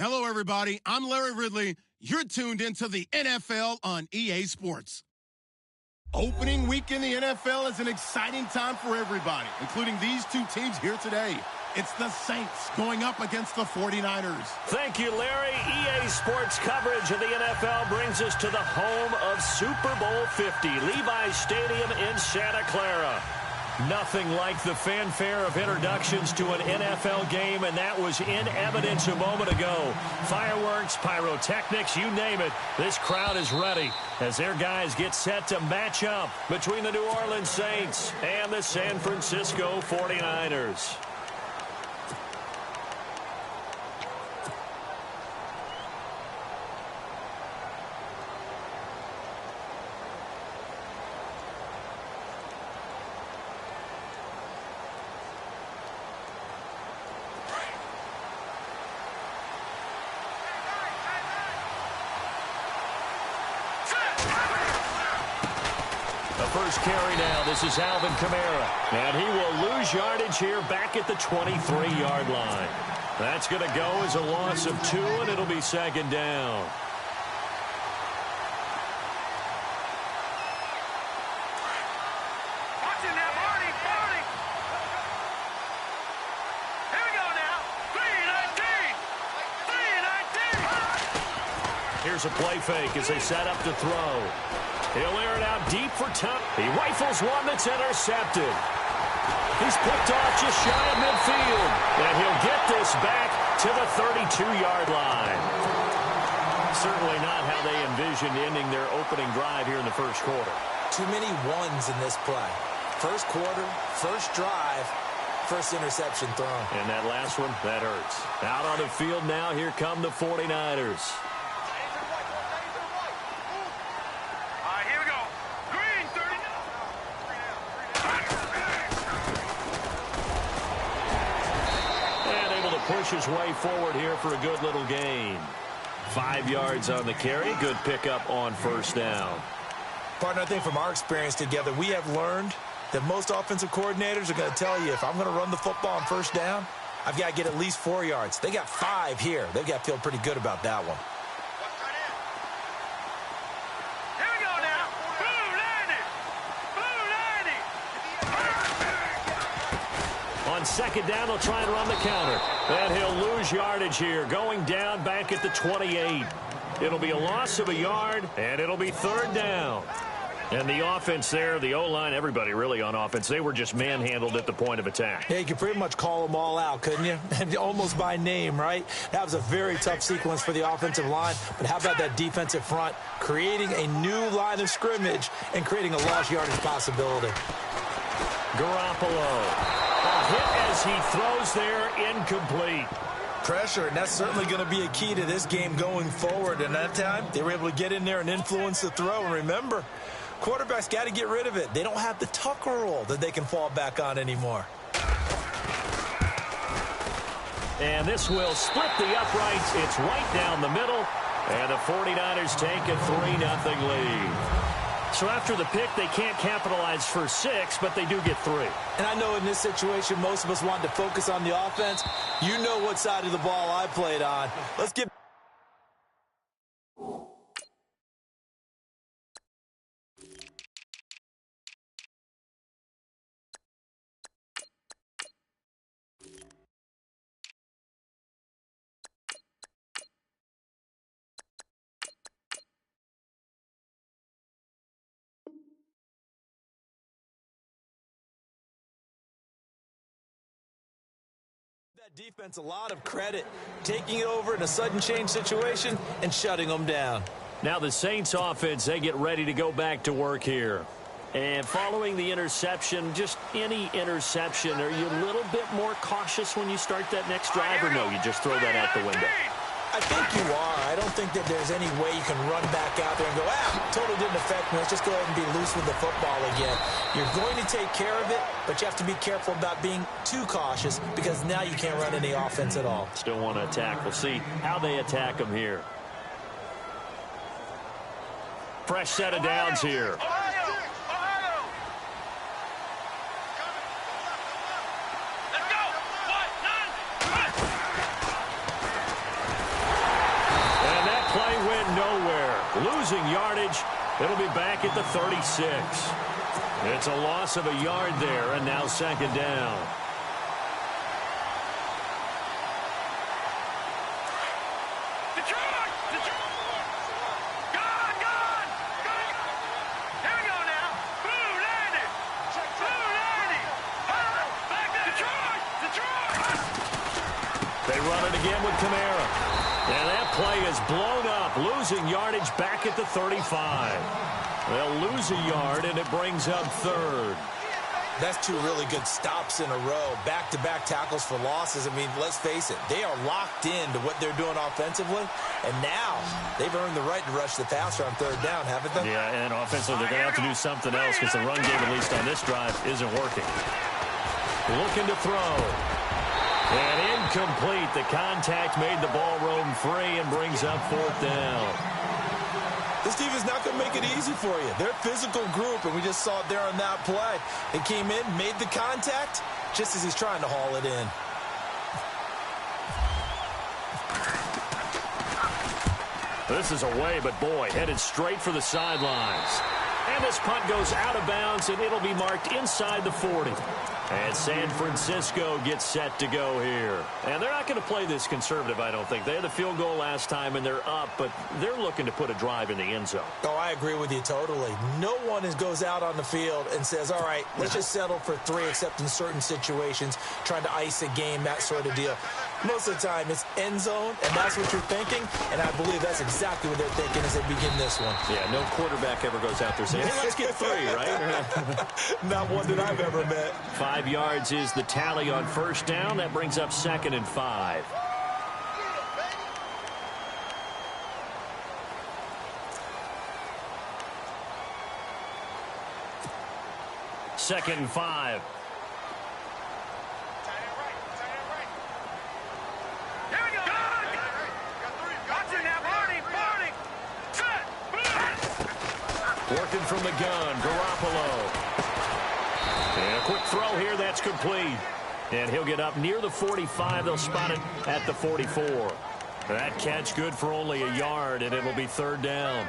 Hello, everybody. I'm Larry Ridley. You're tuned into the NFL on EA Sports. Opening week in the NFL is an exciting time for everybody, including these two teams here today. It's the Saints going up against the 49ers. Thank you, Larry. EA Sports coverage of the NFL brings us to the home of Super Bowl 50, Levi's Stadium in Santa Clara. Nothing like the fanfare of introductions to an NFL game, and that was in evidence a moment ago. Fireworks, pyrotechnics, you name it. This crowd is ready as their guys get set to match up between the New Orleans Saints and the San Francisco 49ers. First carry now. This is Alvin Kamara. And he will lose yardage here back at the 23-yard line. That's going to go as a loss of 2, and it'll be second down. Watching now, Marty. Here we go now. 3-19. Here's a play fake as they set up to throw. He'll air it out deep for Tom. He rifles one that's intercepted. He's picked off just shy of midfield. And he'll get this back to the 32-yard line. Certainly not how they envisioned ending their opening drive here in the first quarter. Too many ones in this play. First quarter, first drive, first interception thrown. And that last one, that hurts. Out on the field now, here come the 49ers. Push his way forward here for a good little gain. 5 yards on the carry. Good pickup on first down. Partner, I think from our experience together, we have learned that most offensive coordinators are going to tell you, if I'm going to run the football on first down, I've got to get at least 4 yards. They got 5 here. They've got to feel pretty good about that one. Second down, they'll try and run the counter. And he'll lose yardage here, going down back at the 28. It'll be a loss of a yard, and it'll be third down. And the offense there, the O-line, everybody really on offense, they were just manhandled at the point of attack. Yeah, you could pretty much call them all out, couldn't you? Almost by name, right? That was a very tough sequence for the offensive line. But how about that defensive front, creating a new line of scrimmage and creating a lost yardage possibility? Garoppolo. A hit as he throws there, incomplete. Pressure, and that's certainly going to be a key to this game going forward. And that time, they were able to get in there and influence the throw. And remember, quarterbacks got to get rid of it. They don't have the Tucker rule that they can fall back on anymore. And this will split the uprights. It's right down the middle. And the 49ers take a 3-0 lead. So after the pick, they can't capitalize for 6, but they do get 3. And I know in this situation, most of us wanted to focus on the offense. You know what side of the ball I played on. Let's get... that defense a lot of credit, taking it over in a sudden change situation and shutting them down. Now the Saints offense, they get ready to go back to work here. And following the interception, just any interception, are you a little bit more cautious when you start that next drive, or no, you just throw that out the window? I think you are. I don't think that there's any way you can run back out there and go, totally didn't affect me. Let's just go ahead and be loose with the football again. You're going to take care of it, but you have to be careful about being too cautious because now you can't run any offense at all. Still want to attack. We'll see how they attack them here. Fresh set of downs here. Losing yardage. It'll be back at the 36. It's a loss of a yard there, and now second down. They run it again with Kamara. And that play is blown up. Losing yardage back at the 35. They'll lose a yard, and it brings up third. That's two really good stops in a row. Back-to-back tackles for losses. I mean, let's face it, they are locked into what they're doing offensively. And now they've earned the right to rush the passer on third down, haven't they? Yeah, and offensively, they're going to have to do something else because the run game, at least on this drive, isn't working. Looking to throw. And incomplete. The contact made the ball roam free and brings up fourth down. This team is not going to make it easy for you. They're a physical group, and we just saw it there on that play. They came in, made the contact, just as he's trying to haul it in. This is away, but boy, headed straight for the sidelines. And this punt goes out of bounds, and it'll be marked inside the 40. And San Francisco gets set to go here. And they're not going to play this conservative, I don't think. They had the field goal last time, and they're up, but they're looking to put a drive in the end zone. Oh, I agree with you totally. No one goes out on the field and says, all right, let's just settle for three, except in certain situations, trying to ice a game, that sort of deal. Most of the time, it's end zone, and that's what you're thinking, and I believe that's exactly what they're thinking as they begin this one. Yeah, no quarterback ever goes out there saying, hey, let's get three, right? Not one that I've ever met. 5 yards is the tally on first down. That brings up 2nd and 5. Second and 5. Working from the gun, Garoppolo. And a quick throw here, that's complete. And he'll get up near the 45. They'll spot it at the 44. That catch good for only a yard, and it'll be third down.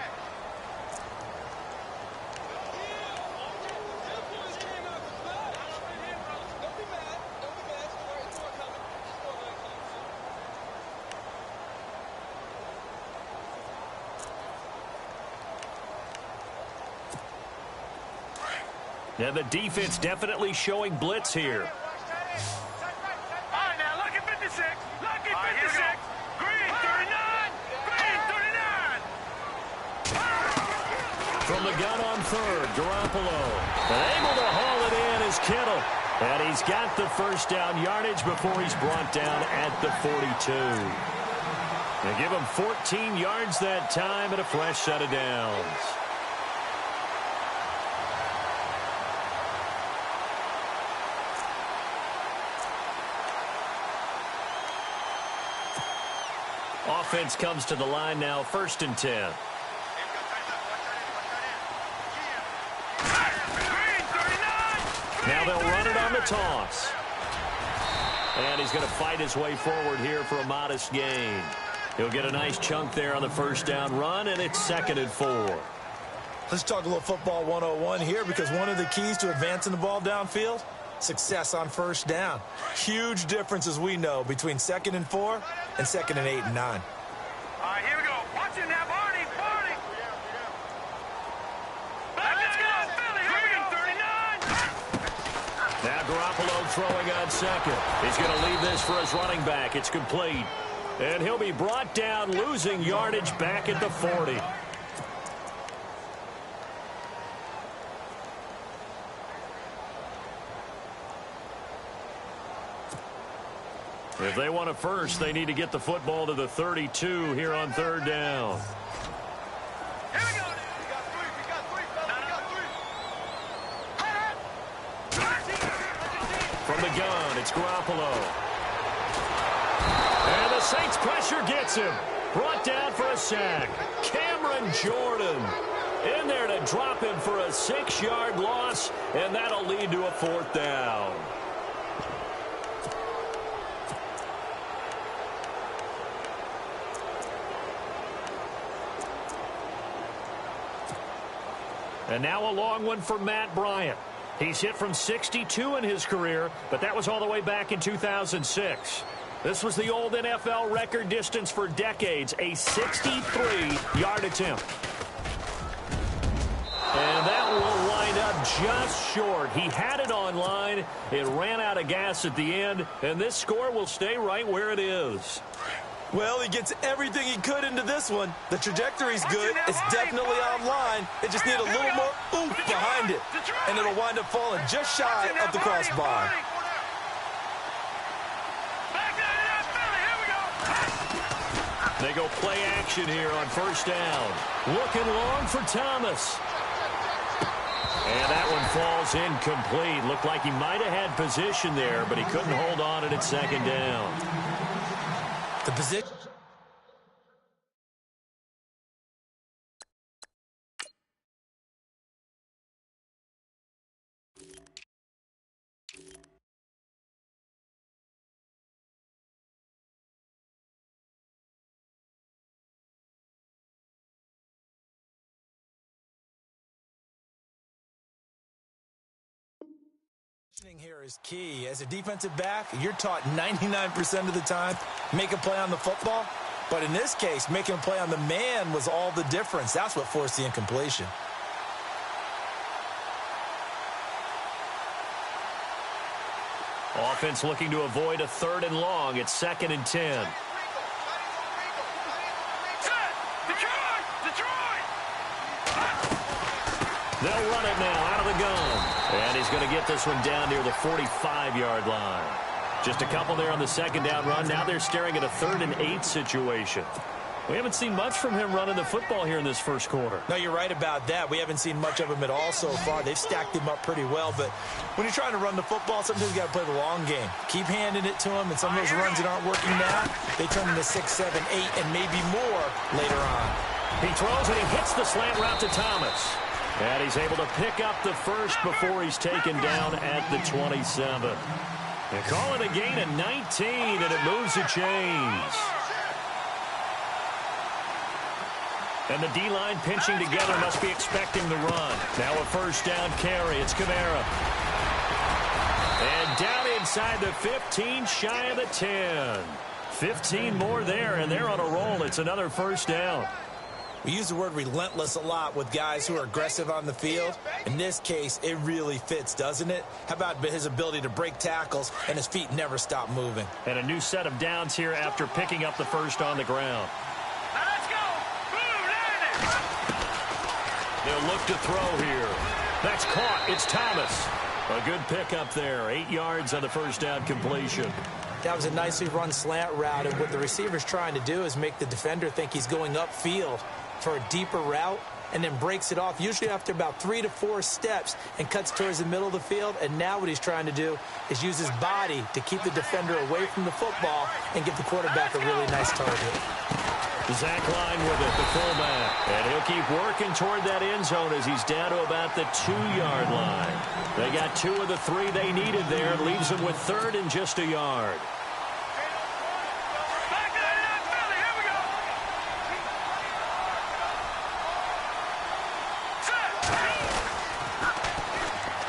Yeah, the defense definitely showing blitz here. All right, now look at 56. Look at 56. Green 39. Green 39. From the gun on third, Garoppolo. And able to haul it in is Kittle. And he's got the first down yardage before he's brought down at the 42. They give him 14 yards that time and a fresh set of downs. Offense comes to the line now, 1st and 10. Now they'll run it on the toss. And he's going to fight his way forward here for a modest gain. He'll get a nice chunk there on the first down run, and it's 2nd and 4. Let's talk a little football 101 here, because one of the keys to advancing the ball downfield, success on first down. Huge difference, as we know, between 2nd and 4 and 2nd and 8 and 9. All right, here we go. Watch it now, Barney. Barney. Let's go, Philly. Here we go. 39. Now Garoppolo throwing on second. He's going to leave this for his running back. It's complete. And he'll be brought down, losing yardage back at the 40. If they want a first, they need to get the football to the 32 here on third down. Here we go. We got three. We got three. From the gun, it's Garoppolo. And the Saints pressure gets him. Brought down for a sack. Cameron Jordan in there to drop him for a 6-yard loss, and that'll lead to a 4th down. And now a long one for Matt Bryant. He's hit from 62 in his career, but that was all the way back in 2006. This was the old NFL record distance for decades, a 63-yard attempt. And that will wind up just short. He had it on line. It ran out of gas at the end, and this score will stay right where it is. Well, he gets everything he could into this one. The trajectory's good. It's definitely online. It just needs a little more oomph behind it. And it'll wind up falling just shy of the crossbar. They go play action here on first down. Looking long for Thomas. And that one falls incomplete. Looked like he might have had position there, but he couldn't hold on to it at second down. The position. Here is key. As a defensive back, you're taught 99% of the time, make a play on the football. But in this case, making a play on the man was all the difference. That's what forced the incompletion. Offense looking to avoid a 3rd and long. It's 2nd and 10. They'll run it now out of the gun. And he's going to get this one down near the 45-yard line. Just a couple there on the 2nd down run. Now they're staring at a 3rd and 8 situation. We haven't seen much from him running the football here in this first quarter. No, you're right about that. We haven't seen much of him at all so far. They've stacked him up pretty well. But when you're trying to run the football, sometimes you got to play the long game. Keep handing it to him, and some of those runs that aren't working now, they turn into 6, 7, 8, and maybe more later on. He throws and he hits the slant route to Thomas. And he's able to pick up the first before he's taken down at the 27. They call it a gain of 19, and it moves the chains. And the D-line pinching together must be expecting the run. Now a first down carry. It's Kamara. And down inside the 15, shy of the 10. 15 more there, and they're on a roll. It's another first down. We use the word relentless a lot with guys who are aggressive on the field. In this case, it really fits, doesn't it? How about his ability to break tackles and his feet never stop moving? And a new set of downs here after picking up the first on the ground. Now let's go. They'll look to throw here. That's caught. It's Thomas. A good pickup there. 8 yards on the first down completion. That was a nicely run slant route, and what the receiver's trying to do is make the defender think he's going upfield for a deeper route, and then breaks it off, usually after about 3 to 4 steps, and cuts towards the middle of the field. And now what he's trying to do is use his body to keep the defender away from the football and give the quarterback a really nice target. Zach Line with it, the fullback. And he'll keep working toward that end zone as he's down to about the 2-yard line. They got 2 of the 3 they needed there. It leaves them with 3rd and just a yard.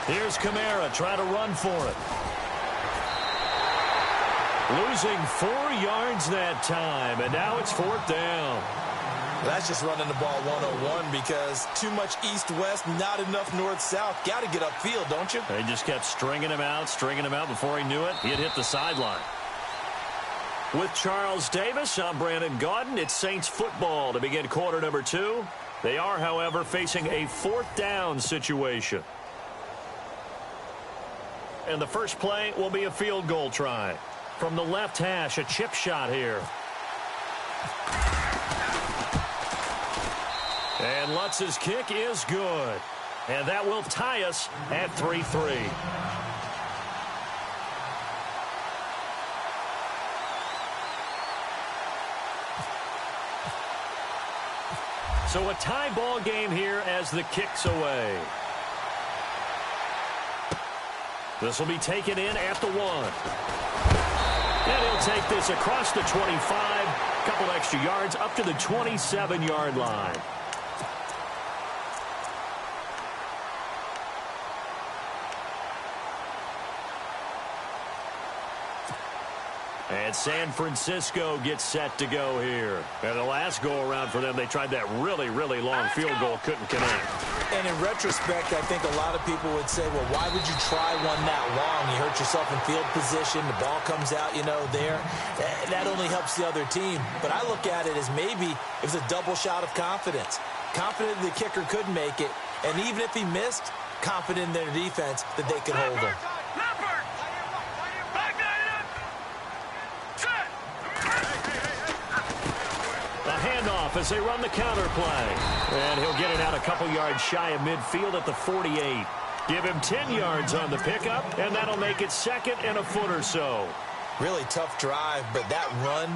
Here's Kamara trying to run for it. Losing 4 yards that time, and now it's 4th down. Well, that's just running the ball 101 because too much east-west, not enough north-south. Got to get upfield, don't you? They just kept stringing him out before he knew it. He had hit the sideline. With Charles Davis, I'm Brandon Gaudin. It's Saints football to begin quarter number 2. They are, however, facing a 4th down situation. And the first play will be a field goal try. From the left hash, a chip shot here. And Lutz's kick is good. And that will tie us at 3-3. So a tie ball game here as the kick's away. This will be taken in at the 1. And he'll take this across the 25. Couple extra yards up to the 27-yard line. And San Francisco gets set to go here. And the last go-around for them, they tried that really, really long field goal, couldn't connect. And in retrospect, I think a lot of people would say, well, why would you try one that long? You hurt yourself in field position. The ball comes out, there. That only helps the other team. But I look at it as maybe it was a double shot of confidence. Confident the kicker could make it. And even if he missed, confident in their defense that they could hold him. Handoff as they run the counter play. And he'll get it out a couple yards shy of midfield at the 48. Give him 10 yards on the pickup, and that'll make it second and a foot or so. Really tough drive, but that run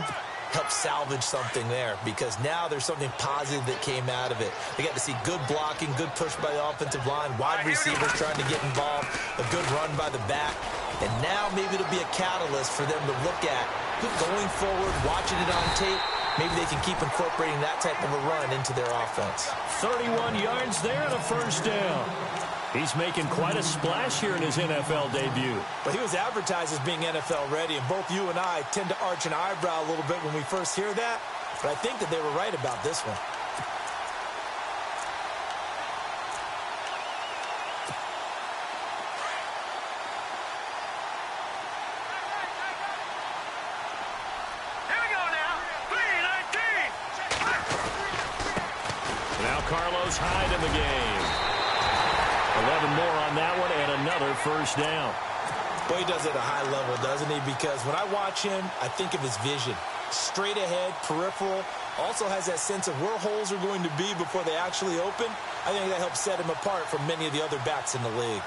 helped salvage something there because now there's something positive that came out of it. They got to see good blocking, good push by the offensive line, wide receivers trying to get involved, a good run by the back. And now maybe it'll be a catalyst for them to look at going forward, watching it on tape. Maybe they can keep incorporating that type of a run into their offense. 31 yards there and a first down. He's making quite a splash here in his NFL debut. But he was advertised as being NFL ready, and both you and I tend to arch an eyebrow a little bit when we first hear that. But I think that they were right about this one. Hyde in the game. 11 more on that one and another first down. Well, he does it at a high level, doesn't he? Because when I watch him, I think of his vision. Straight ahead, peripheral. Also has that sense of where holes are going to be before they actually open. I think that helps set him apart from many of the other backs in the league.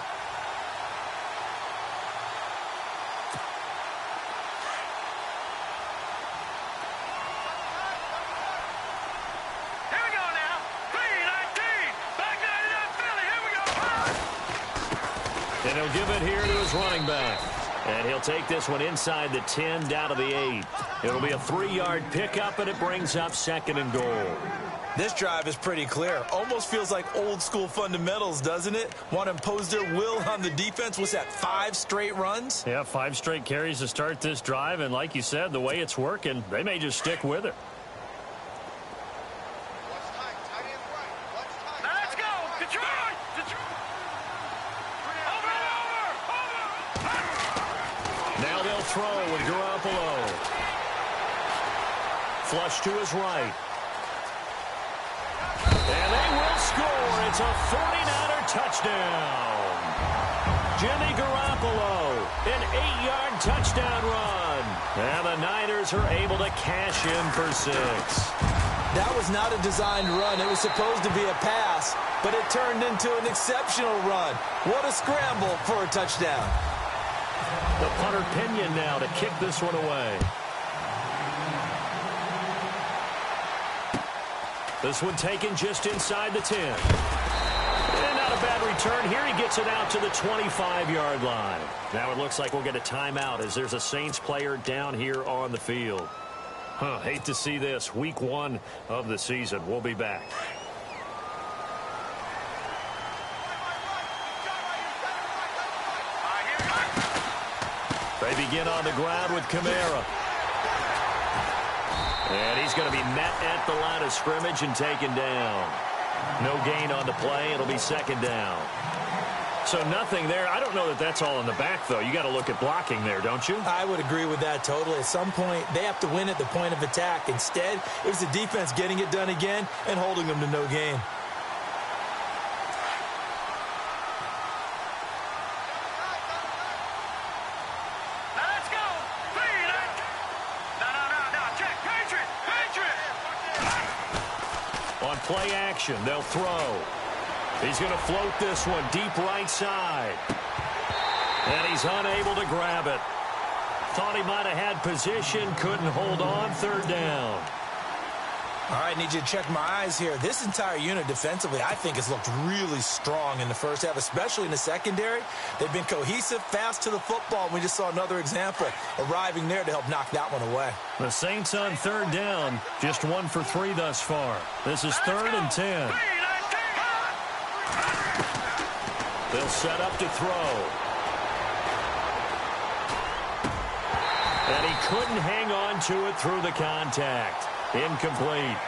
And he'll give it here to his running back. And he'll take this one inside the 10 down to the 8. It'll be a 3-yard pickup, and it brings up second and goal. This drive is pretty clear. Almost feels like old school fundamentals, doesn't it? Want to impose their will on the defense. What's that, 5 straight runs? Yeah, 5 straight carries to start this drive. And like you said, the way it's working, they may just stick with it. Throw with Garoppolo. Flush to his right. And they will score. It's a 49er touchdown. Jimmy Garoppolo, an 8-yard touchdown run. And the Niners are able to cash in for 6. That was not a designed run. It was supposed to be a pass, but it turned into an exceptional run. What a scramble for a touchdown. The punter Pinion now to kick this one away. This one taken just inside the 10. And not a bad return here. He gets it out to the 25-yard line. Now it looks like we'll get a timeout as there's a Saints player down here on the field. Hate to see this. Week 1 of the season. We'll be back. They begin on the ground with Kamara. And he's going to be met at the line of scrimmage and taken down. No gain on the play. It'll be second down. So nothing there. I don't know that that's all in the back, though. You got to look at blocking there, don't you? I would agree with that totally. At some point, they have to win at the point of attack. Instead, it was the defense getting it done again and holding them to no gain. Play action. They'll throw. He's going to float this one deep right side. And he's unable to grab it. Thought he might have had position. Couldn't hold on. Third down. All right, need you to check my eyes here. This entire unit defensively, I think, has looked really strong in the first half, especially in the secondary. They've been cohesive, fast to the football. We just saw another example arriving there to help knock that one away. The Saints on third down, just 1 for 3 thus far. This is 3rd and 10. They'll set up to throw. And he couldn't hang on to it through the contact. Incomplete.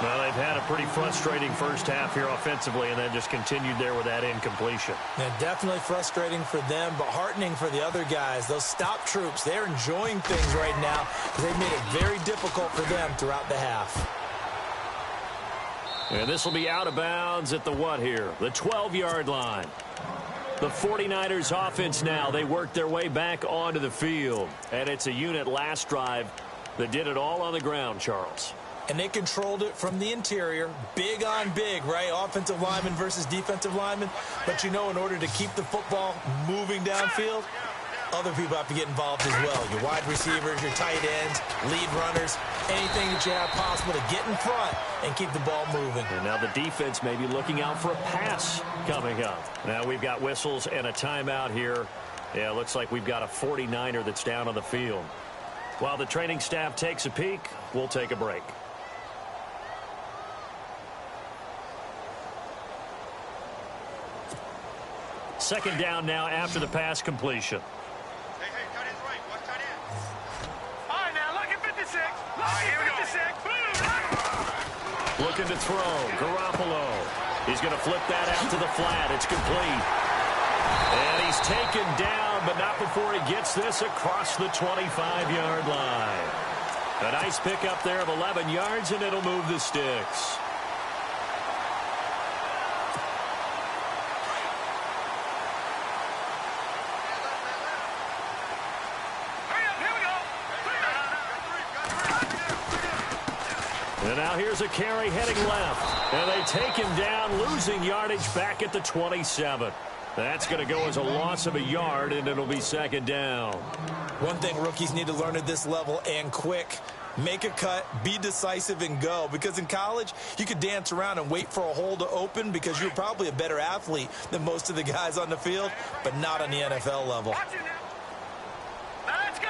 Well, they've had a pretty frustrating first half here offensively, and then just continued there with that incompletion. Yeah, definitely frustrating for them, but heartening for the other guys. Those stop troops, they're enjoying things right now because they've made it very difficult for them throughout the half. And this will be out of bounds at the what here? The 12-yard line. The 49ers offense now, they work their way back onto the field. And it's a unit last drive that did it all on the ground, Charles. And they controlled it from the interior, big on big, right? Offensive lineman versus defensive lineman. But, you know, in order to keep the football moving downfield, other people have to get involved as well. Your wide receivers, your tight ends, lead runners, anything that you have possible to get in front and keep the ball moving. And now the defense may be looking out for a pass coming up. Now we've got whistles and a timeout here. Yeah, it looks like we've got a 49er that's down on the field. While the training staff takes a peek, we'll take a break. Second down now after the pass completion. Hey, tight end's right. Watch tight end. All right, now, look at 56. Look at 56. Looking to throw. Garoppolo. He's going to flip that out to the flat. It's complete. And he's taken down, but not before he gets this across the 25-yard line. A nice pickup there of 11 yards, and it'll move the sticks. And now here's a carry heading left. And they take him down, losing yardage back at the 27. That's going to go as a loss of a yard, and it'll be second down. One thing rookies need to learn at this level, and quick, make a cut, be decisive, and go. Because in college, you could dance around and wait for a hole to open because you're probably a better athlete than most of the guys on the field, but not on the NFL level. Watch it now. Now let's go.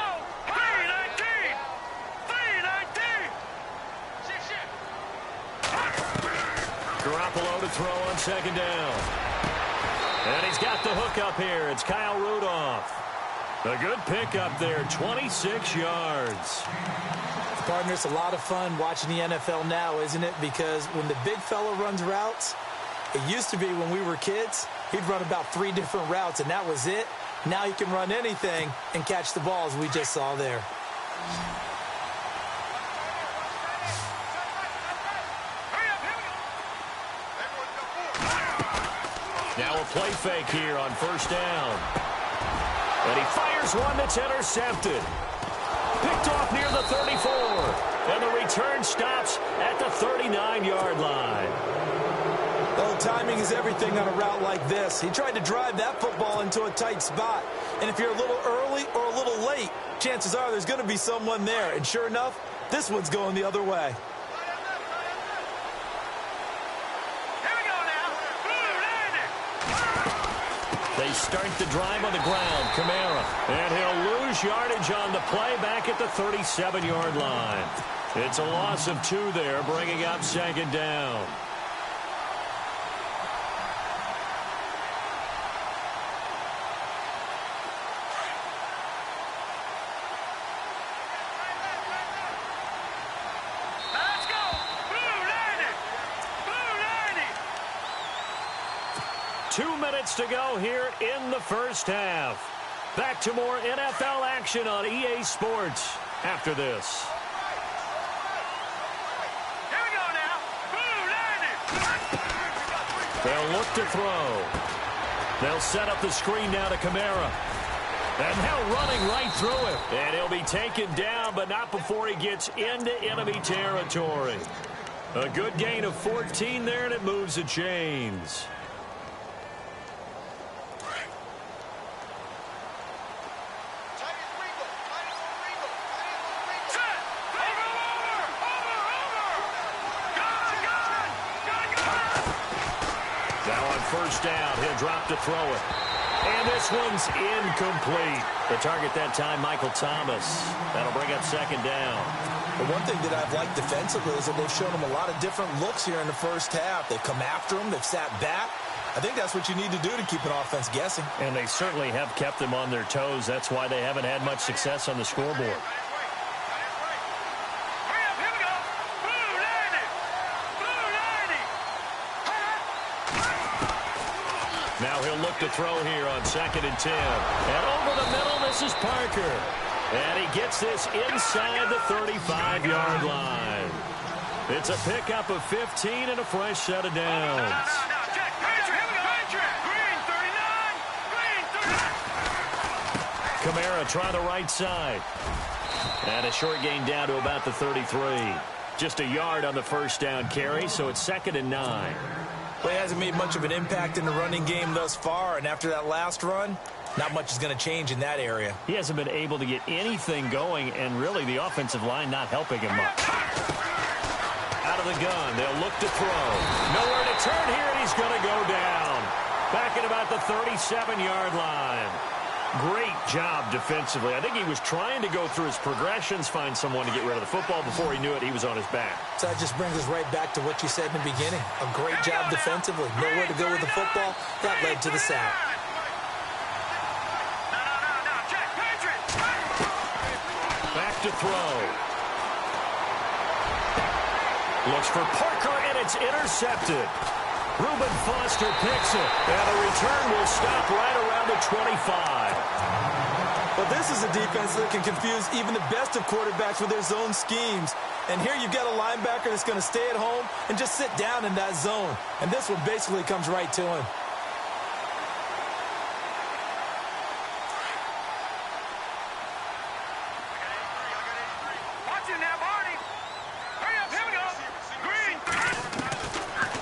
3-19. 3-19. Garoppolo to throw on second down. And he's got the hook up here. It's Kyle Rudolph. A good pickup there, 26 yards. Partner, it's a lot of fun watching the NFL now, isn't it? Because when the big fella runs routes, it used to be when we were kids, he'd run about 3 different routes, and that was it. Now he can run anything and catch the ball, as we just saw there. Now a play fake here on first down. And he fires one that's intercepted. Picked off near the 34. And the return stops at the 39-yard line. Well, timing is everything on a route like this. He tried to drive that football into a tight spot. And if you're a little early or a little late, chances are there's going to be someone there. And sure enough, this one's going the other way. They start the drive on the ground. Kamara. And he'll lose yardage on the play back at the 37-yard line. It's a loss of 2 there, bringing up second down. Let's go. Blue 90. 2 minutes to go here in the first half. Back to more NFL action on EA Sports after this. Here we go now. Blue 90. They'll look to throw. They'll set up the screen now to Kamara. And now running right through it. And he'll be taken down, but not before he gets into enemy territory. A good gain of 14 there, and it moves the chains. First down, he'll drop to throw it. And this one's incomplete. The target that time, Michael Thomas. That'll bring up second down. But one thing that I've liked defensively is that they've shown him a lot of different looks here in the first half. They've come after him, they've sat back, I think that's what you need to do to keep an offense guessing. And they certainly have kept them on their toes. That's why they haven't had much success on the scoreboard. Now he'll look to throw here on 2nd and 10. And over the middle, this is Parker. And he gets this inside the 35-yard line. It's a pickup of 15 and a fresh set of downs. Kamara try the right side. And a short gain down to about the 33. Just a yard on the first down carry, so it's 2nd and 9. Well, he hasn't made much of an impact in the running game thus far, and after that last run, not much is going to change in that area. He hasn't been able to get anything going, and really the offensive line not helping him much. Out of the gun, they'll look to throw. Nowhere to turn here, and he's going to go down. Back at about the 37-yard line. Great job defensively. I think he was trying to go through his progressions, find someone to get rid of the football. Before he knew it, he was on his back. So that just brings us right back to what you said in the beginning. A great job defensively. Nowhere to go with the football. That led to the sack. Back to throw. Looks for Parker, and it's intercepted. Reuben Foster picks it, and the return will stop right around the 25. Well, this is a defense that can confuse even the best of quarterbacks with their zone schemes. And here you've got a linebacker that's going to stay at home and just sit down in that zone. And this one basically comes right to him.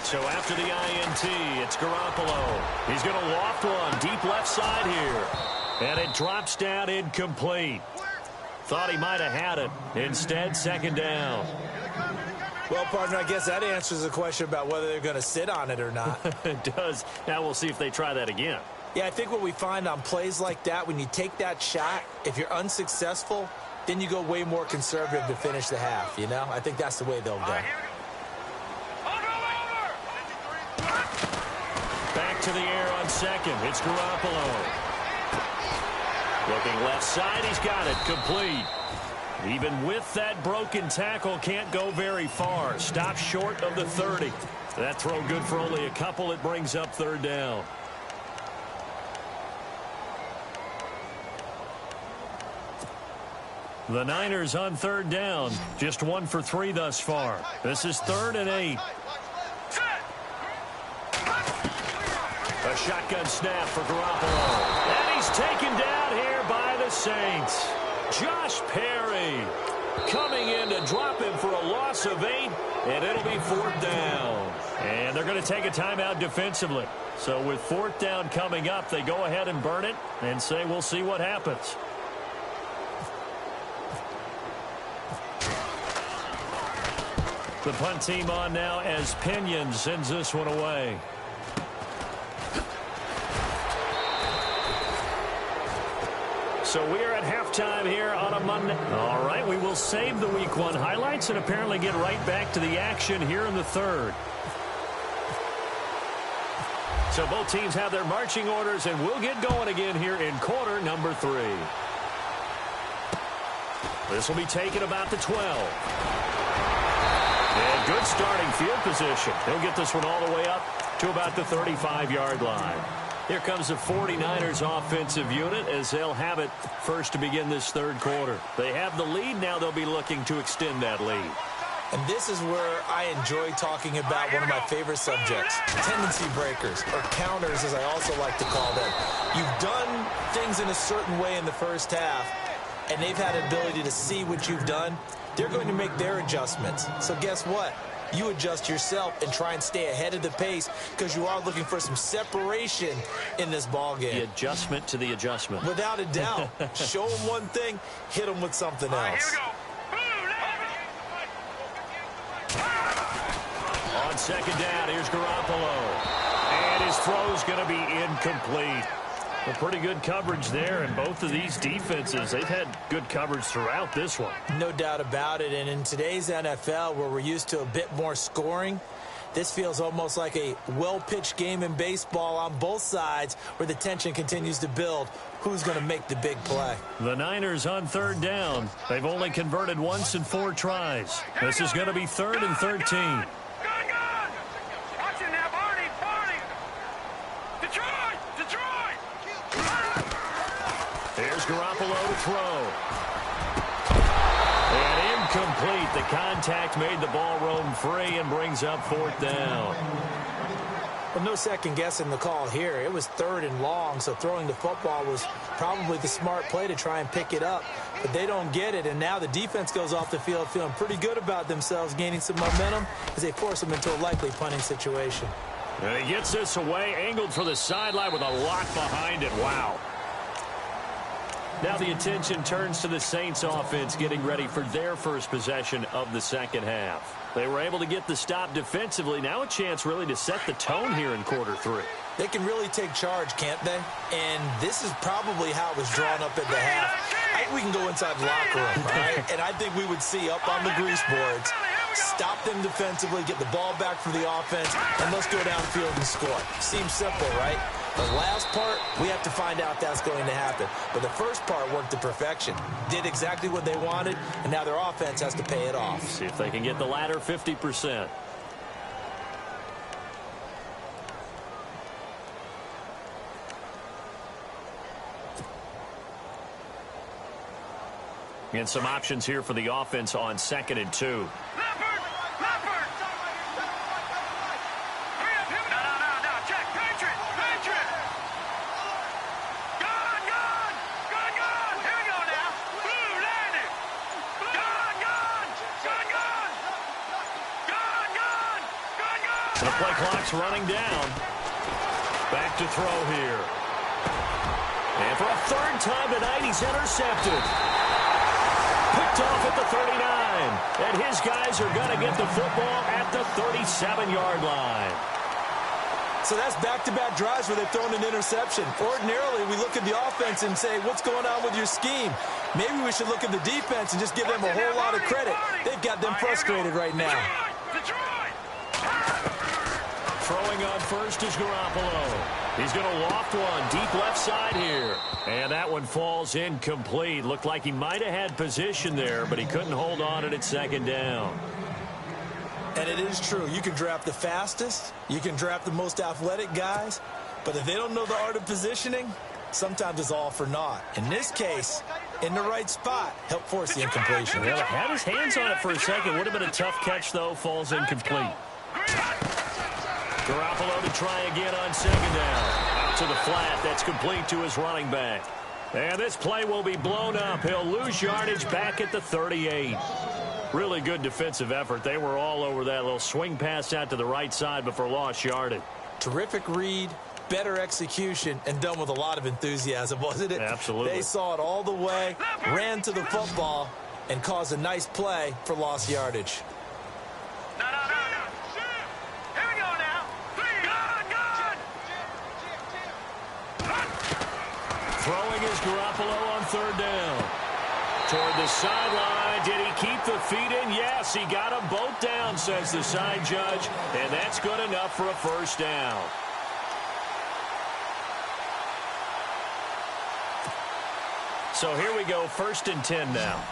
So after the INT, it's Garoppolo. He's going to loft one deep left side here. And it drops down incomplete. Thought he might have had it. Instead, 2nd down. Well, partner, I guess that answers the question about whether they're going to sit on it or not. It does. Now we'll see if they try that again. Yeah, I think what we find on plays like that, when you take that shot, if you're unsuccessful, then you go way more conservative to finish the half, you know? I think that's the way they'll go. Back to the air on 2nd. It's Garoppolo. Looking left side. He's got it. Complete. Even with that broken tackle, can't go very far. Stops short of the 30. That throw good for only a couple. It brings up 3rd down. The Niners on 3rd down. Just 1 for 3 thus far. This is 3rd and 8. A shotgun snap for Garoppolo. And he's taken down here by the Saints. Josh Perry coming in to drop him for a loss of 8, and it'll be 4th down. And they're going to take a timeout defensively. So with 4th down coming up, they go ahead and burn it and say we'll see what happens. The punt team on now as Pinion sends this one away. So we are at halftime here on a Monday. All right, we will save the Week 1 highlights and apparently get right back to the action here in the 3rd. So both teams have their marching orders, and we'll get going again here in quarter number 3. This will be taken about the 12. And good starting field position. He'll get this one all the way up to about the 35-yard line. Here comes the 49ers offensive unit as they'll have it first to begin this 3rd quarter. They have the lead. Now they'll be looking to extend that lead. And this is where I enjoy talking about one of my favorite subjects, tendency breakers, or counters as I also like to call them. You've done things in a certain way in the first half, and they've had an ability to see what you've done. They're going to make their adjustments. So guess what? You adjust yourself and try and stay ahead of the pace because you are looking for some separation in this ball game. The adjustment to the adjustment. Without a doubt. Show them one thing, hit them with something else. On 2nd down, here's Garoppolo. And his throw's going to be incomplete. A pretty good coverage there, and both of these defenses, they've had good coverage throughout this one. No doubt about it, and in today's NFL, where we're used to a bit more scoring, This feels almost like a well-pitched game in baseball on both sides where the tension continues to build. Who's going to make the big play? The Niners on third down. They've only converted once in 4 tries. This is going to be 3rd and 13. Watch it now, Barney. Detroit. There's Garoppolo to throw. And incomplete. The contact made the ball roam free and brings up 4th down. Well, no second guessing the call here. It was 3rd and long, so throwing the football was probably the smart play to try and pick it up. But they don't get it, and now the defense goes off the field feeling pretty good about themselves, gaining some momentum as they force them into a likely punting situation. And he gets this away, angled for the sideline with a lock behind it. Wow. Now the attention turns to the Saints offense getting ready for their first possession of the second half. They were able to get the stop defensively. Now a chance really to set the tone here in quarter 3. They can really take charge, can't they? And this is probably how it was drawn up at the half. We can go inside the locker room, right? And I think we would see up on the grease boards, stop them defensively, get the ball back for the offense, and let's go downfield and score. Seems simple, right? The last part, we have to find out that's going to happen. But the first part worked to perfection. Did exactly what they wanted, and now their offense has to pay it off. See if they can get the latter 50%. And some options here for the offense on 2nd and 2. The play clock's running down. Back to throw here. And for a 3rd time tonight, he's intercepted. Picked off at the 39. And his guys are going to get the football at the 37-yard line. So that's back-to-back drives where they've thrown an interception. Ordinarily, we look at the offense and say, what's going on with your scheme? Maybe we should look at the defense and just give them a whole lot of credit. They've got them frustrated right now. Throwing on first is Garoppolo. He's going to loft one deep left side here. And that one falls incomplete. Looked like he might have had position there, but he couldn't hold on at 2nd down. And it is true. You can draft the fastest. You can draft the most athletic guys. But if they don't know the art of positioning, sometimes it's all for naught. In this case, in the right spot, help force the incompletion. Well, had his hands on it for a second. Would have been a tough catch, though. Falls incomplete. Garoppolo to try again on 2nd down. Out to the flat. That's complete to his running back. And this play will be blown up. He'll lose yardage back at the 38. Really good defensive effort. They were all over that little swing pass out to the right side before lost yardage. Terrific read, better execution, and done with a lot of enthusiasm, wasn't it? Absolutely. They saw it all the way, ran to the football, and caused a nice play for lost yardage. No. Here we go now. Throwing is Garoppolo on 3rd down. Toward the sideline. Did he keep the feet in? Yes, he got them both down, says the side judge. And that's good enough for a 1st down. So here we go, 1st and 10 now.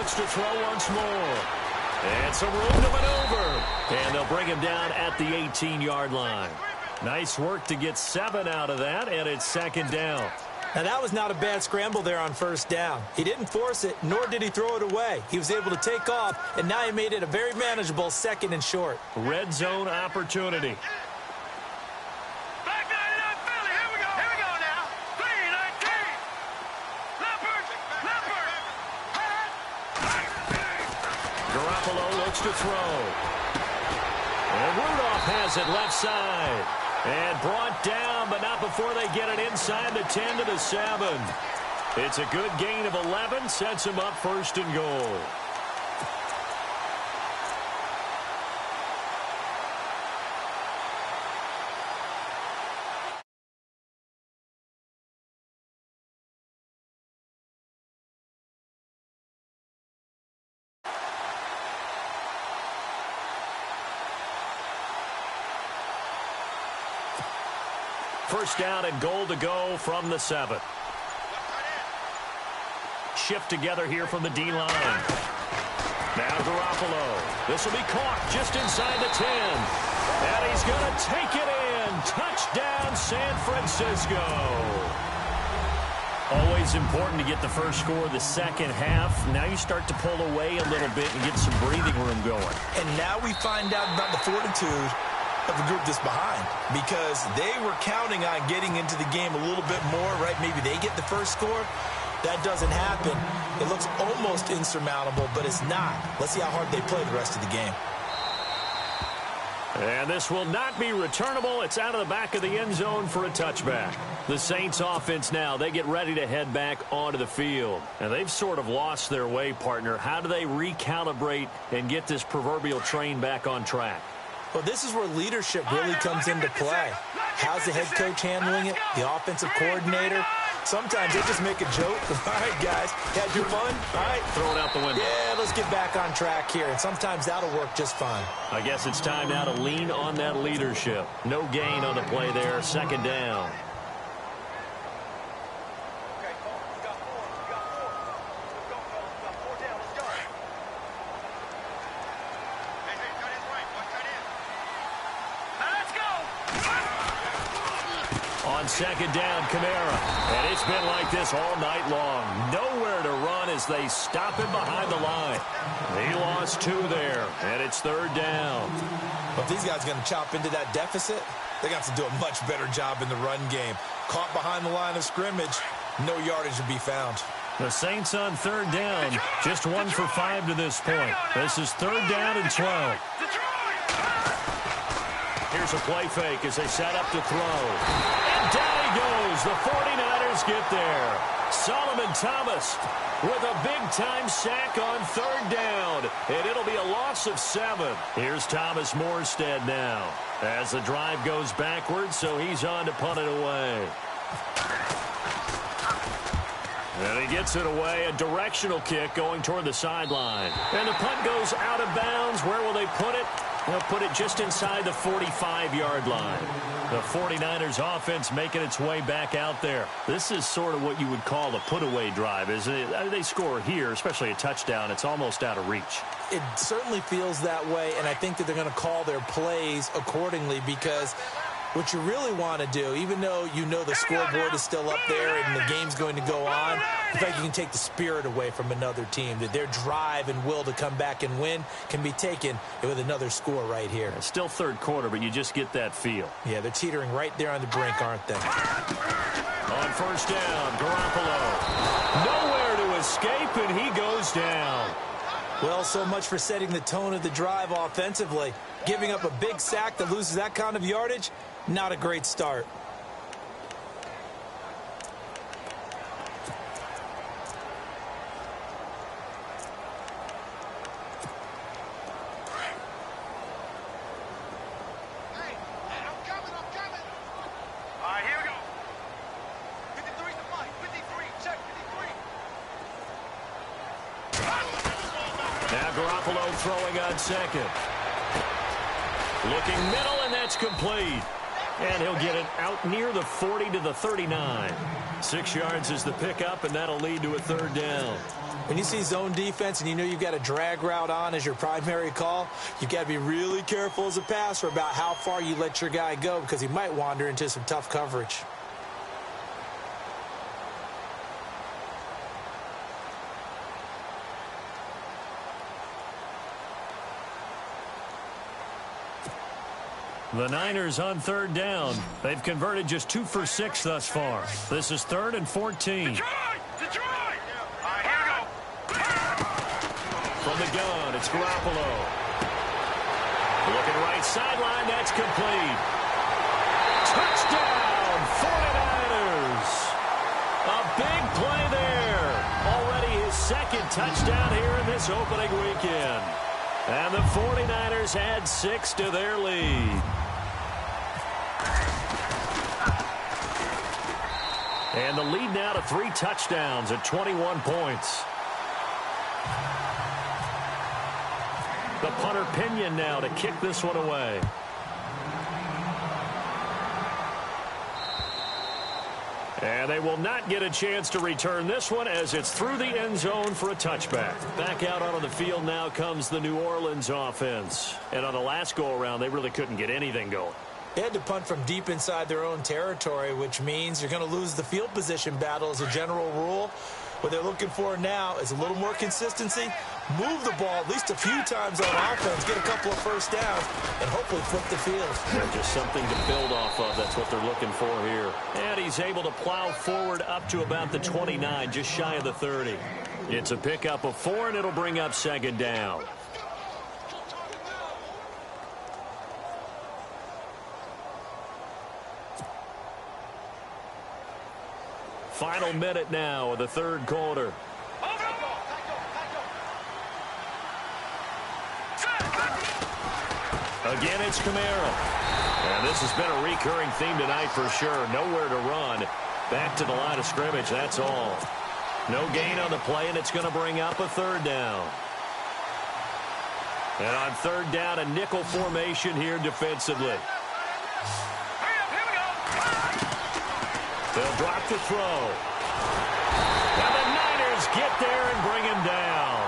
To throw once more. And some room to maneuver. And they'll bring him down at the 18-yard line. Nice work to get 7 out of that, and it's 2nd down. Now, that was not a bad scramble there on 1st down. He didn't force it, nor did he throw it away. He was able to take off, and now he made it a very manageable 2nd and short. Red zone opportunity. To throw. And Rudolph has it left side. And brought down, but not before they get it inside the 10 to the 7. It's a good gain of 11. Sets him up 1st and goal. First down and goal to go from the 7. Shift together here from the D-line. Now Garoppolo. This will be caught just inside the 10. And he's going to take it in. Touchdown, San Francisco. Always important to get the first score of the second half. Now you start to pull away a little bit and get some breathing room going. And now we find out about the fortitude of the group that's behind, because they were counting on getting into the game a little bit more, right? Maybe they get the first score. That doesn't happen. It looks almost insurmountable, but it's not. Let's see how hard they play the rest of the game. And this will not be returnable. It's out of the back of the end zone for a touchback. The Saints offense now, they get ready to head back onto the field. And they've sort of lost their way, partner. How do they recalibrate and get this proverbial train back on track? Well, this is where leadership really comes into play. How's the head coach handling it? The offensive coordinator? Sometimes they just make a joke. All right, guys, had your fun? All right. Throw it out the window. Yeah, let's get back on track here. And sometimes that'll work just fine. I guess it's time now to lean on that leadership. No gain on the play there. Second down. On second down, Kamara. And it's been like this all night long. Nowhere to run as they stop him behind the line. He lost 2 there, and it's third down. But if these guys are going to chop into that deficit, they're going to have to do a much better job in the run game. Caught behind the line of scrimmage, no yardage to be found. The Saints on third down, just 1 for 5 to this point. This is third down and 12. Here's a play fake as they set up to throw. And down he goes. The 49ers get there. Solomon Thomas with a big-time sack on third down. And it'll be a loss of 7. Here's Thomas Morstead now as the drive goes backwards, so he's on to punt it away. And he gets it away, a directional kick going toward the sideline. And the punt goes out of bounds. Where will they put it? They'll put it just inside the 45-yard line. The 49ers offense making its way back out there. This is sort of what you would call a put-away drive, isn't it? They score here, especially a touchdown. It's almost out of reach. It certainly feels that way, and I think that they're going to call their plays accordingly, because what you really want to do, even though you know the scoreboard is still up there and the game's going to go on, in fact, you can take the spirit away from another team. That their drive and will to come back and win can be taken with another score right here. It's still third quarter, but you just get that feel. Yeah, they're teetering right there on the brink, aren't they? On first down, Garoppolo. Nowhere to escape, and he goes down. Well, so much for setting the tone of the drive offensively. Giving up a big sack that loses that kind of yardage, not a great start. Garoppolo throwing on second. Looking middle, and that's complete. And he'll get it out near the 40 to the 39. 6 yards is the pickup, and that'll lead to a third down. When you see zone defense and you know you've got a drag route on as your primary call, you've got to be really careful as a passer about how far you let your guy go, because he might wander into some tough coverage. The Niners on third down. They've converted just 2 for 6 thus far. This is 3rd and 14. Detroit! Here we go. From the gun, it's Garoppolo. Looking right sideline, that's complete. Touchdown, 49ers. A big play there. Already his 2nd touchdown here in this opening weekend. And the 49ers add 6 to their lead. And the lead now to 3 touchdowns at 21 points. The punter Pinion now to kick this one away. And they will not get a chance to return this one as it's through the end zone for a touchback. Back out onto the field now comes the New Orleans offense. And on the last go-around, they really couldn't get anything going. They had to punt from deep inside their own territory, which means you're going to lose the field position battle as a general rule. What they're looking for now is a little more consistency, move the ball at least a few times on offense, get a couple of first downs, and hopefully flip the field. And just something to build off of. That's what they're looking for here. And he's able to plow forward up to about the 29, just shy of the 30. It's a pickup of 4, and it'll bring up second down. Final minute now of the third quarter. Again, it's Camara. And this has been a recurring theme tonight for sure. Nowhere to run. Back to the line of scrimmage, that's all. No gain on the play, and it's going to bring up a third down. And on third down, a nickel formation here defensively. They'll drop the throw. And the Niners get there and bring him down.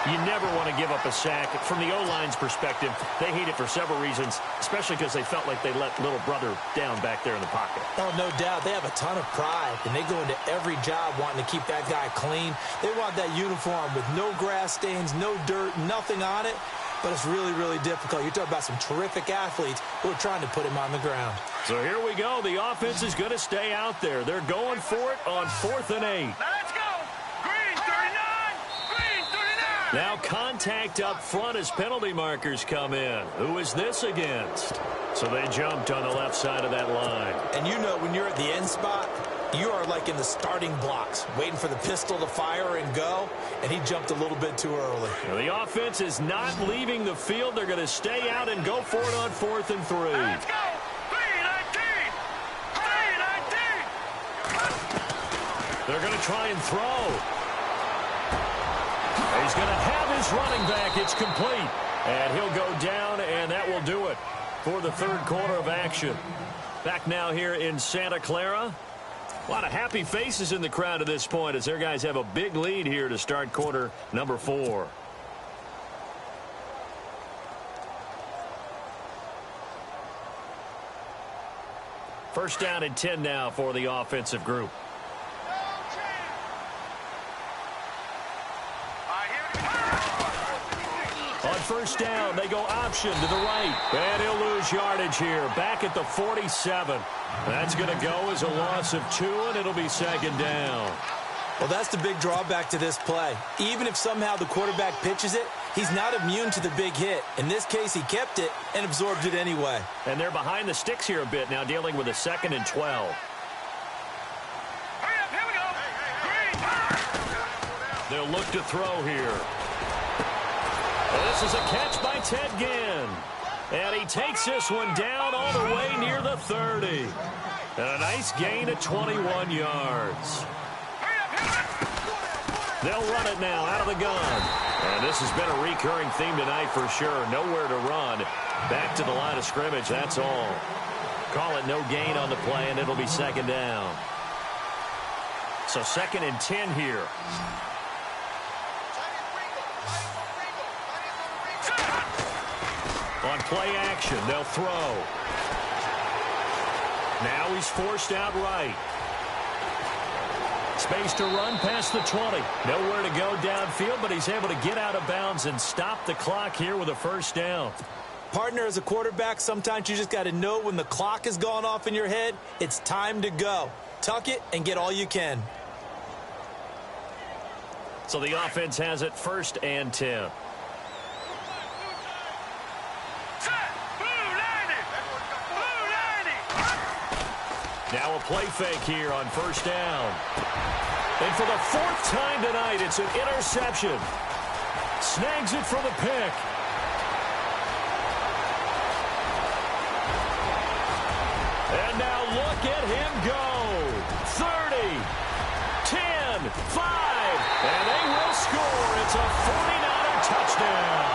You never want to give up a sack. From the O-line's perspective, they hate it for several reasons, especially because they felt like they let little brother down back there in the pocket. Oh, no doubt. They have a ton of pride, and they go into every job wanting to keep that guy clean. They want that uniform with no grass stains, no dirt, nothing on it. But it's really, really difficult. You're talking about some terrific athletes who are trying to put him on the ground. So here we go. The offense is going to stay out there. They're going for it on 4th and 8. Now let's go. Green 39. Green 39. Now contact up front as penalty markers come in. Who is this against? So they jumped on the left side of that line. And you know when you're at the end spot, you are like in the starting blocks, waiting for the pistol to fire and go, and he jumped a little bit too early. Now the offense is not leaving the field. They're going to stay out and go for it on 4th and 3. Let's go. 319. 319. They're going to try and throw. He's going to have his running back. It's complete. And he'll go down, and that will do it for the third quarter of action. Back now here in Santa Clara. A lot of happy faces in the crowd at this point as their guys have a big lead here to start quarter number 4. First down and 10 now for the offensive group. On first down, they go option to the right. And he'll lose yardage here. Back at the 47. That's going to go as a loss of 2, and it'll be second down. Well, that's the big drawback to this play. Even if somehow the quarterback pitches it, he's not immune to the big hit. In this case, he kept it and absorbed it anyway. And they're behind the sticks here a bit now, dealing with a 2nd and 12. Hurry up, here we go. Green. They'll look to throw here. Well, this is a catch by Ted Ginn. And he takes this one down all the way near the 30. And a nice gain of 21 yards. They'll run it now out of the gun. And this has been a recurring theme tonight for sure. Nowhere to run. Back to the line of scrimmage, that's all. Call it no gain on the play, and it'll be second down. So 2nd and 10 here. On play action, they'll throw. Now he's forced out right. Space to run past the 20. Nowhere to go downfield, but he's able to get out of bounds and stop the clock here with a first down. Partner, as a quarterback, sometimes you just got to know when the clock has gone off in your head, it's time to go. Tuck it and get all you can. So the offense has it 1st and 10. Now a play fake here on first down. And for the 4th time tonight, it's an interception. Snags it for the pick. And now look at him go. 30, 10, 5, and they will score. It's a 49er touchdown.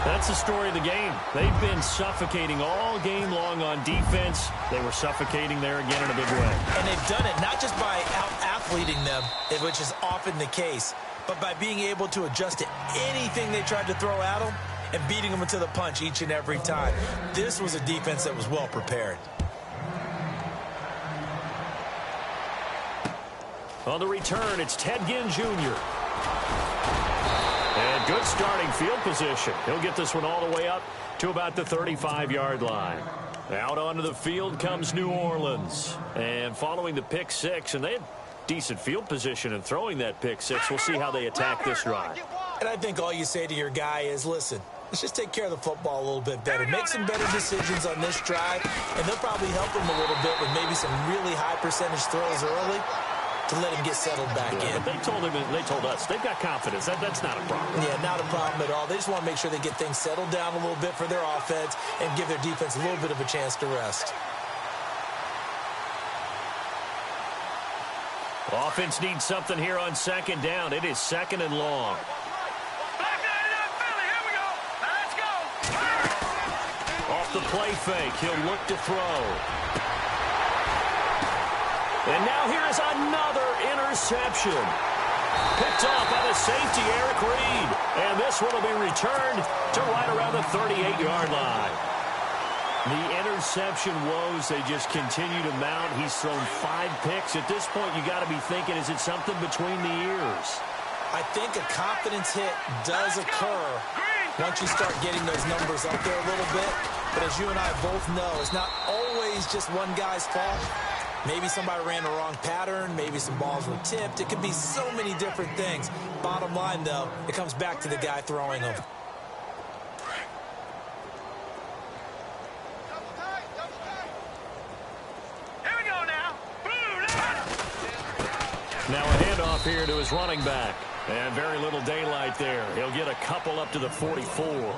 That's That's the story of the game. They've been suffocating all game long on defense. They were suffocating there again in a big way. And they've done it not just by out-athleting them, which is often the case, but by being able to adjust to anything they tried to throw at them and beating them into the punch each and every time. This was a defense that was well prepared. On the return, it's Ted Ginn Jr. And good starting field position. He'll get this one all the way up to about the 35-yard line. Out onto the field comes New Orleans. And following the pick six, and they had decent field position in throwing that pick six. We'll see how they attack this drive. And I think all you say to your guy is, listen, let's just take care of the football a little bit better. Make some better decisions on this drive, and they'll probably help him a little bit with maybe some really high percentage throws early to let him get settled back in. But they told us they've got confidence. That's not a problem. Yeah, not a problem at all. They just want to make sure they get things settled down a little bit for their offense and give their defense a little bit of a chance to rest. Offense needs something here on second down. It is second and long. Off the play fake, he'll look to throw. And now here is another interception. Picked off by the safety, Eric Reed. And this one will be returned to right around the 38-yard line. The interception woes, they just continue to mount. He's thrown 5 picks. At this point, you got to be thinking, is it something between the ears? I think a confidence hit does occur once you start getting those numbers up there a little bit. But as you and I both know, it's not always just one guy's fault. Maybe somebody ran the wrong pattern. Maybe some balls were tipped. It could be so many different things. Bottom line, though, it comes back to the guy throwing them. Here we go now. Now a handoff here to his running back. And very little daylight there. He'll get a couple up to the 44.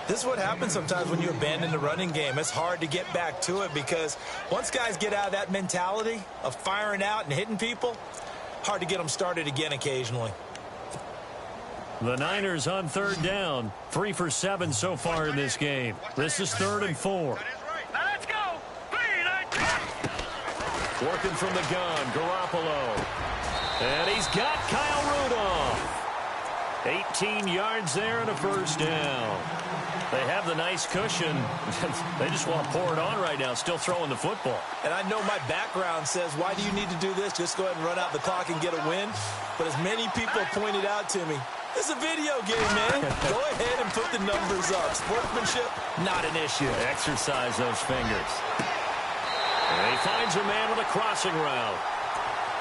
This is what happens sometimes when you abandon the running game. It's hard to get back to it because once guys get out of that mentality of firing out and hitting people, hard to get them started again occasionally. The Niners on third down. 3 for 7 so far in this game. This is 3rd and 4. Now let's go. Working from the gun, Garoppolo. And he's got Kyle Rudolph. 18 yards there and a first down. They have the nice cushion. They just want to pour it on right now, still throwing the football. And I know my background says, why do you need to do this? Just go ahead and run out the clock and get a win. But as many people pointed out to me, it's a video game, man. Go ahead and put the numbers up. Sportsmanship, not an issue. Exercise those fingers. And he finds a man with a crossing route.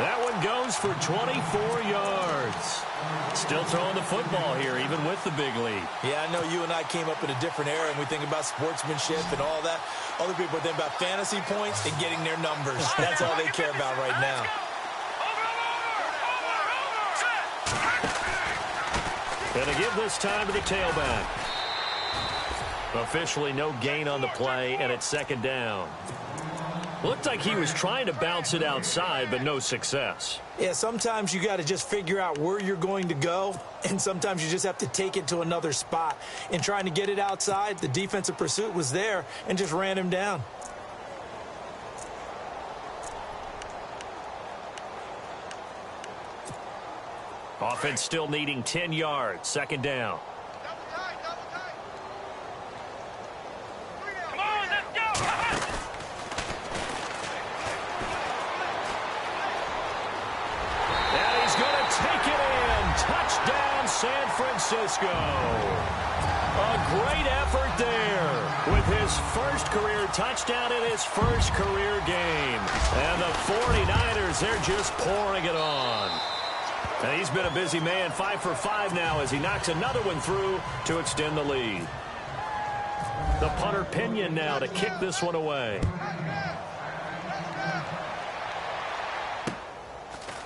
That one goes for 24 yards. Still throwing the football here, even with the big lead. Yeah, I know you and I came up in a different era, and we think about sportsmanship and all that. Other people think about fantasy points and getting their numbers. That's all they care about right now. Gonna give this time to the tailback. Officially no gain on the play, and it's second down. Looked like he was trying to bounce it outside, but no success. Yeah, sometimes you got to just figure out where you're going to go, and sometimes you just have to take it to another spot. In trying to get it outside, the defensive pursuit was there and just ran him down. Offense still needing 10 yards. Second down. Come on, let's go. And he's going to take it in. Touchdown, San Francisco. A great effort there with his first career touchdown in his first career game. And the 49ers, they're just pouring it on. And he's been a busy man, 5 for 5 now as he knocks another one through to extend the lead. The punter Pinion now to kick this one away.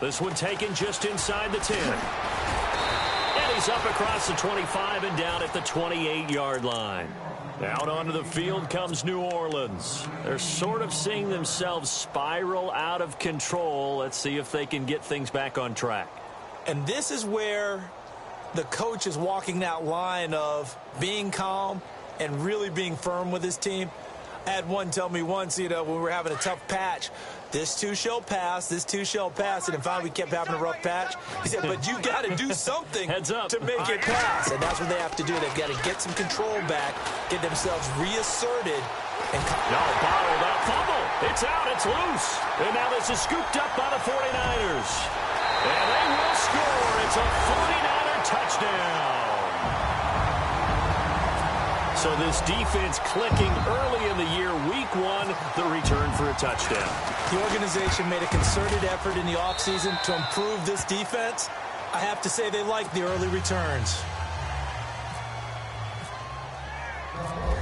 This one taken just inside the 10. And he's up across the 25 and down at the 28-yard line. Out onto the field comes New Orleans. They're sort of seeing themselves spiral out of control. Let's see if they can get things back on track. And this is where the coach is walking that line of being calm and really being firm with his team. I had one tell me once, when we were having a tough patch, this too shall pass, this too shall pass. And finally we kept having a rough patch. He said, but you got to do something to make it pass. And that's what they have to do. They've got to get some control back, get themselves reasserted. And no, bottled up, fumble. It's out, it's loose. And now this is scooped up by the 49ers. And they will score. It's a 49er touchdown. So this defense clicking early in the year, week one, the return for a touchdown. The organization made a concerted effort in the offseason to improve this defense. I have to say they like the early returns.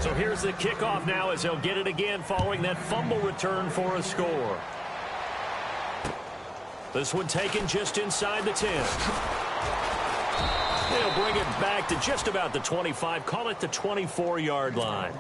So here's the kickoff now as he'll get it again following that fumble return for a score. This one taken just inside the 10. They'll bring it back to just about the 25, call it the 24-yard line.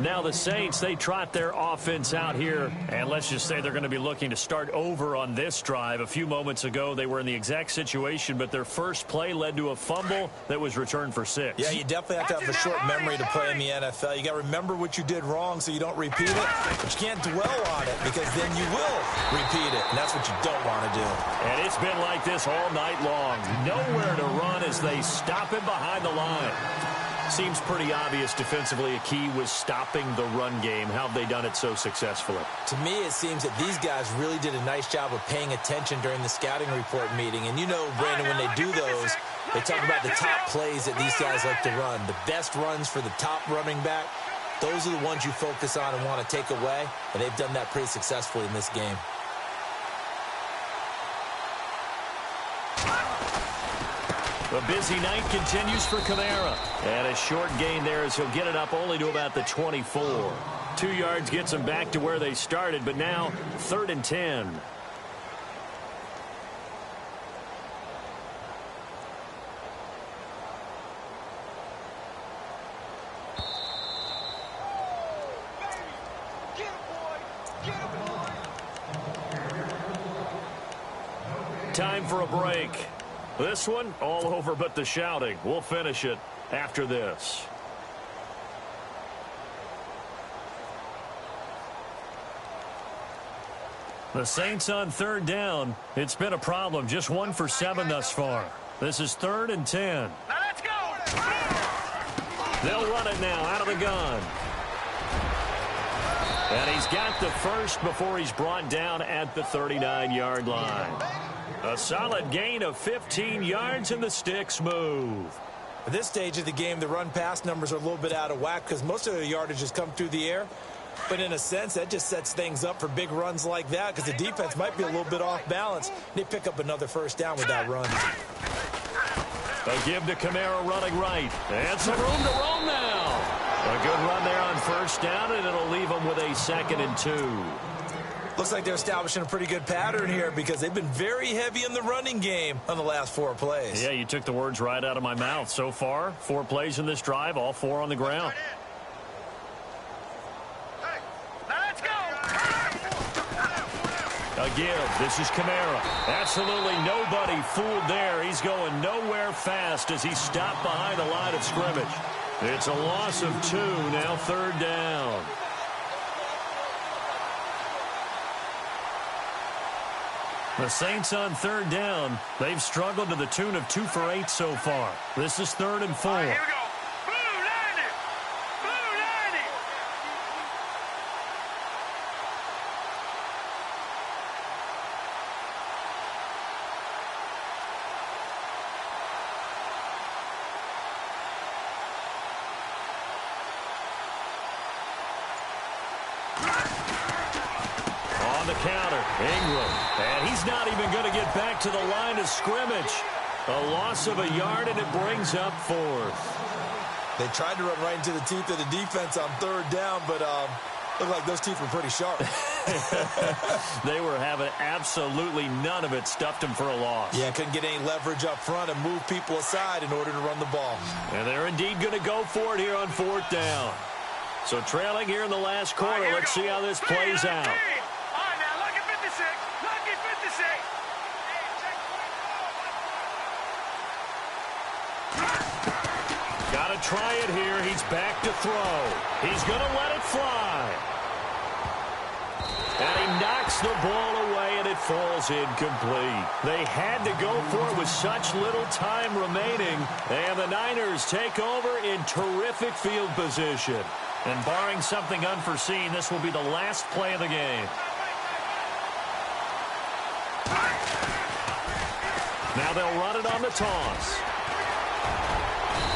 Now the Saints, they trot their offense out here, and let's just say they're going to be looking to start over on this drive. A few moments ago, they were in the exact situation, but their first play led to a fumble that was returned for 6. Yeah, you definitely have to have a short memory to play in the NFL. You got to remember what you did wrong so you don't repeat it, but you can't dwell on it because then you will repeat it, and that's what you don't want to do. And it's been like this all night long. Nowhere to run as they stop him behind the line. Seems pretty obvious defensively a key was stopping the run game. How have they done it so successfully? To me, it seems that these guys really did a nice job of paying attention during the scouting report meeting. And you know, Brandon, when they do those, they talk about the top plays that these guys like to run. The best runs for the top running back, those are the ones you focus on and want to take away. And they've done that pretty successfully in this game. The busy night continues for Kamara. And a short gain there as he'll get it up only to about the 24. 2 yards gets them back to where they started, but now 3rd and 10. Time for a break. This one, all over but the shouting. We'll finish it after this. The Saints on 3rd down. It's been a problem. Just 1 for 7 thus far. This is 3rd and 10. Now let's go! They'll run it now out of the gun. And he's got the first before he's brought down at the 39-yard line. A solid gain of 15 yards and the sticks move. At this stage of the game, the run-pass numbers are a little bit out of whack because most of the yardage has come through the air. But in a sense, that just sets things up for big runs like that because the defense might be a little bit off balance. They pick up another first down with that run. A give to Kamara running right. And some room to roam now. A good run there on first down, and it'll leave them with a 2nd and 2. Looks like they're establishing a pretty good pattern here because they've been very heavy in the running game on the last 4 plays. Yeah, you took the words right out of my mouth. So far, 4 plays in this drive, all 4 on the ground. Hey, now let's go! A give. This is Kamara. Absolutely nobody fooled there. He's going nowhere fast as he stopped behind the line of scrimmage. It's a loss of 2, now 3rd down. The Saints on 3rd down. They've struggled to the tune of 2 for 8 so far. This is 3rd and 4. All right, here we go. Blue 90! Blue 90! On the counter, Ingram. And he's not even going to get back to the line of scrimmage. A loss of a yard, and it brings up 4th. They tried to run right into the teeth of the defense on 3rd down, but looked like those teeth were pretty sharp. They were having absolutely none of it. Stuffed him for a loss. Yeah, couldn't get any leverage up front and move people aside in order to run the ball. And they're indeed going to go for it here on 4th down. So trailing here in the last quarter. Let's see how this plays out. All right, now, lucky 56. Lucky 56. Got to try it here. He's back to throw. He's going to let it fly. And he knocks the ball away, and it falls incomplete. They had to go for it with such little time remaining. And the Niners take over in terrific field position. And barring something unforeseen, this will be the last play of the game. Now they'll run it on the toss.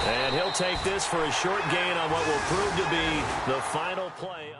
And he'll take this for a short gain on what will prove to be the final play.